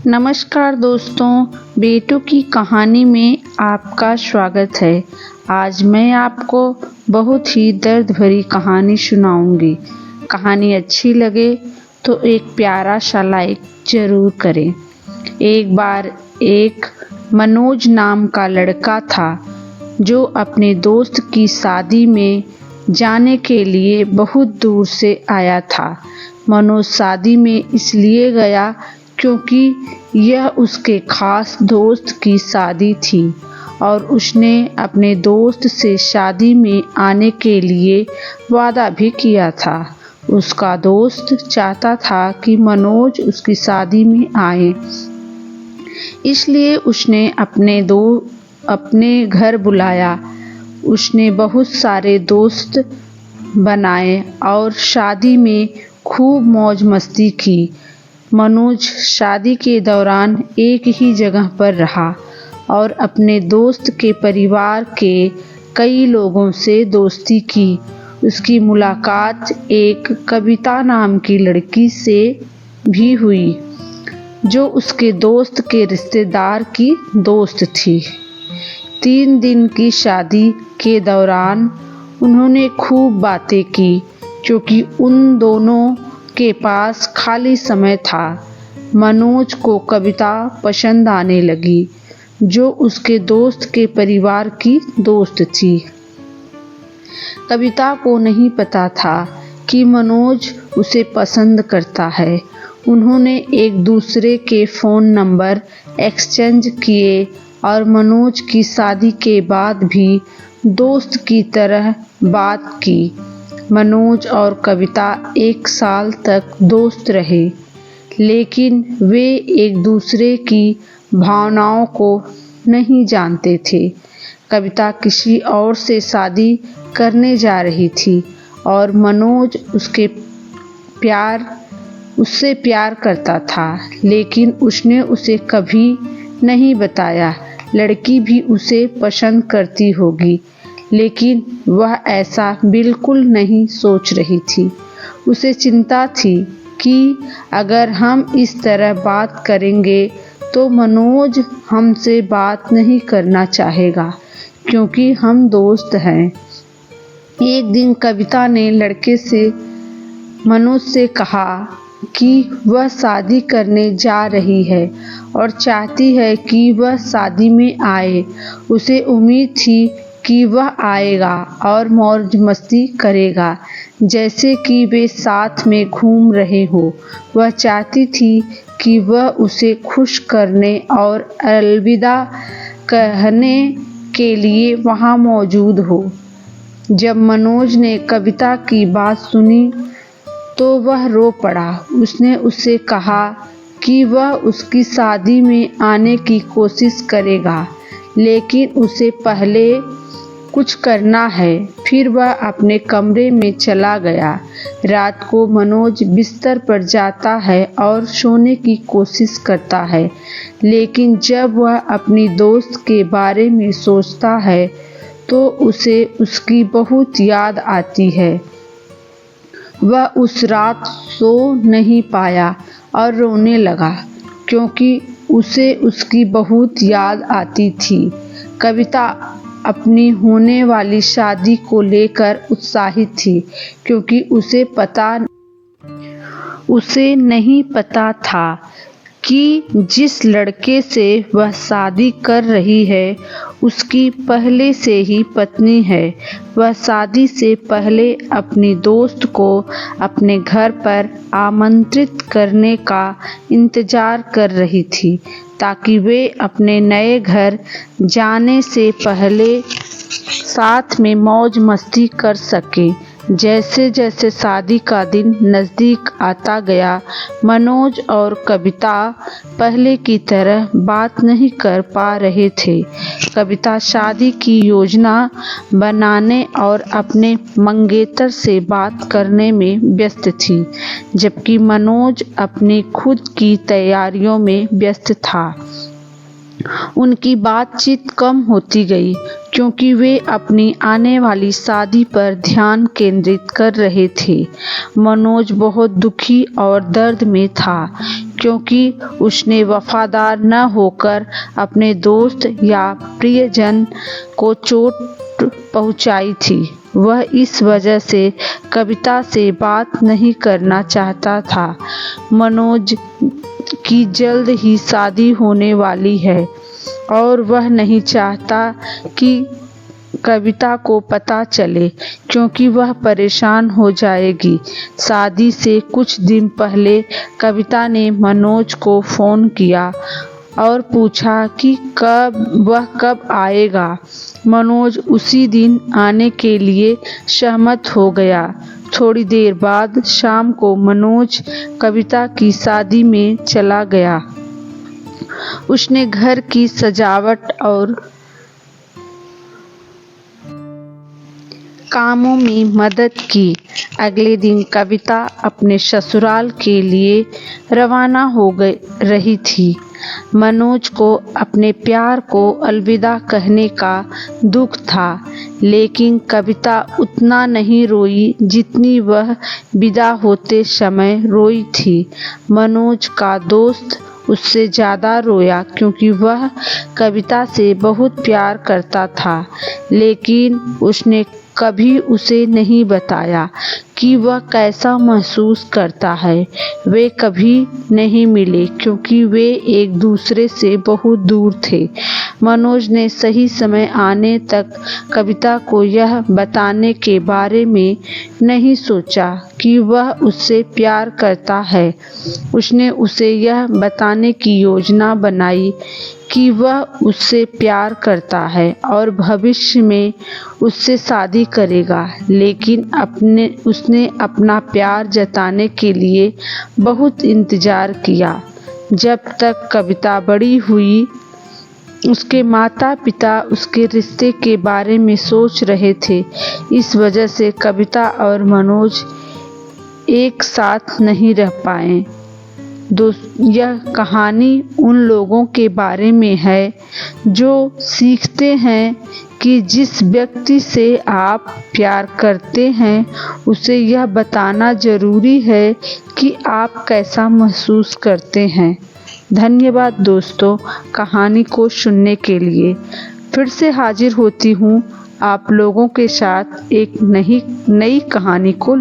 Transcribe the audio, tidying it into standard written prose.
नमस्कार दोस्तों, बेटों की कहानी में आपका स्वागत है। आज मैं आपको बहुत ही दर्द भरी कहानी सुनाऊंगी। कहानी अच्छी लगे तो एक प्यारा सा लाइक जरूर करें। एक बार एक मनोज नाम का लड़का था जो अपने दोस्त की शादी में जाने के लिए बहुत दूर से आया था। मनोज शादी में इसलिए गया क्योंकि यह उसके खास दोस्त की शादी थी और उसने अपने दोस्त से शादी में आने के लिए वादा भी किया था। उसका दोस्त चाहता था कि मनोज उसकी शादी में आए, इसलिए उसने अपने घर बुलाया। उसने बहुत सारे दोस्त बनाए और शादी में खूब मौज मस्ती की। मनोज शादी के दौरान एक ही जगह पर रहा और अपने दोस्त के परिवार के कई लोगों से दोस्ती की। उसकी मुलाकात एक कविता नाम की लड़की से भी हुई जो उसके दोस्त के रिश्तेदार की दोस्त थी। 3 दिन की शादी के दौरान उन्होंने खूब बातें की क्योंकि उन दोनों के पास खाली समय था। मनोज को कविता पसंद आने लगी जो उसके दोस्त के परिवार की दोस्त थी। कविता को नहीं पता था कि मनोज उसे पसंद करता है। उन्होंने एक दूसरे के फ़ोन नंबर एक्सचेंज किए और मनोज की शादी के बाद भी दोस्त की तरह बात की। मनोज और कविता 1 साल तक दोस्त रहे, लेकिन वे एक दूसरे की भावनाओं को नहीं जानते थे। कविता किसी और से शादी करने जा रही थी और मनोज उससे प्यार करता था, लेकिन उसने उसे कभी नहीं बताया। लड़की भी उसे पसंद करती होगी, लेकिन वह ऐसा बिल्कुल नहीं सोच रही थी। उसे चिंता थी कि अगर हम इस तरह बात करेंगे तो मनोज हमसे बात नहीं करना चाहेगा क्योंकि हम दोस्त हैं। एक दिन कविता ने लड़के से मनोज से कहा कि वह शादी करने जा रही है और चाहती है कि वह शादी में आए। उसे उम्मीद थी कि वह आएगा और मौज मस्ती करेगा, जैसे कि वे साथ में घूम रहे हो। वह चाहती थी कि वह उसे खुश करने और अलविदा कहने के लिए वहां मौजूद हो। जब मनोज ने कविता की बात सुनी तो वह रो पड़ा। उसने उससे कहा कि वह उसकी शादी में आने की कोशिश करेगा, लेकिन उसे पहले कुछ करना है। फिर वह अपने कमरे में चला गया। रात को मनोज बिस्तर पर जाता है और सोने की कोशिश करता है, लेकिन जब वह अपनी दोस्त के बारे में सोचता है तो उसे उसकी बहुत याद आती है। वह उस रात सो नहीं पाया और रोने लगा क्योंकि उसे उसकी बहुत याद आती थी। कविता अपनी होने वाली शादी को लेकर उत्साहित थी क्योंकि उसे नहीं पता था कि जिस लड़के से वह शादी कर रही है उसकी पहले से ही पत्नी है। वह शादी से पहले अपनी दोस्त को अपने घर पर आमंत्रित करने का इंतजार कर रही थी ताकि वे अपने नए घर जाने से पहले साथ में मौज मस्ती कर सकें। जैसे जैसे शादी का दिन नज़दीक आता गया, मनोज और कविता पहले की तरह बात नहीं कर पा रहे थे। कविता शादी की योजना बनाने और अपने मंगेतर से बात करने में व्यस्त थी, जबकि मनोज अपनी खुद की तैयारियों में व्यस्त था। उनकी बातचीत कम होती गई क्योंकि वे अपनी आने वाली शादी पर ध्यान केंद्रित कर रहे थे। मनोज बहुत दुखी और दर्द में था क्योंकि उसने वफादार न होकर अपने दोस्त या प्रियजन को चोट पहुंचाई थी। वह इस वजह से कविता से बात नहीं करना चाहता था। मनोज की जल्द ही शादी होने वाली है और वह नहीं चाहता कि कविता को पता चले क्योंकि वह परेशान हो जाएगी। शादी से कुछ दिन पहले कविता ने मनोज को फ़ोन किया और पूछा कि वह कब आएगा। मनोज उसी दिन आने के लिए सहमत हो गया। थोड़ी देर बाद शाम को मनोज कविता की शादी में चला गया। उसने घर की सजावट और कामों में मदद की। अगले दिन कविता अपने ससुराल के लिए रवाना हो रही थी। मनोज को अपने प्यार को अलविदा कहने का दुख था, लेकिन कविता उतना नहीं रोई जितनी वह विदा होते समय रोई थी। मनोज का दोस्त उससे ज़्यादा रोया क्योंकि वह कविता से बहुत प्यार करता था, लेकिन उसने कभी उसे नहीं बताया कि वह कैसा महसूस करता है। वे कभी नहीं मिले क्योंकि वे एक दूसरे से बहुत दूर थे। मनोज ने सही समय आने तक कविता को यह बताने के बारे में नहीं सोचा कि वह उससे प्यार करता है। उसने उसे यह बताने की योजना बनाई कि वह उससे प्यार करता है और भविष्य में उससे शादी करेगा, लेकिन उसने अपना प्यार जताने के लिए बहुत इंतज़ार किया। जब तक कविता बड़ी हुई, उसके माता पिता उसके रिश्ते के बारे में सोच रहे थे। इस वजह से कविता और मनोज एक साथ नहीं रह पाए। यह कहानी उन लोगों के बारे में है जो सीखते हैं कि जिस व्यक्ति से आप प्यार करते हैं उसे यह बताना ज़रूरी है कि आप कैसा महसूस करते हैं। धन्यवाद दोस्तों, कहानी को सुनने के लिए। फिर से हाजिर होती हूँ आप लोगों के साथ एक नई कहानी को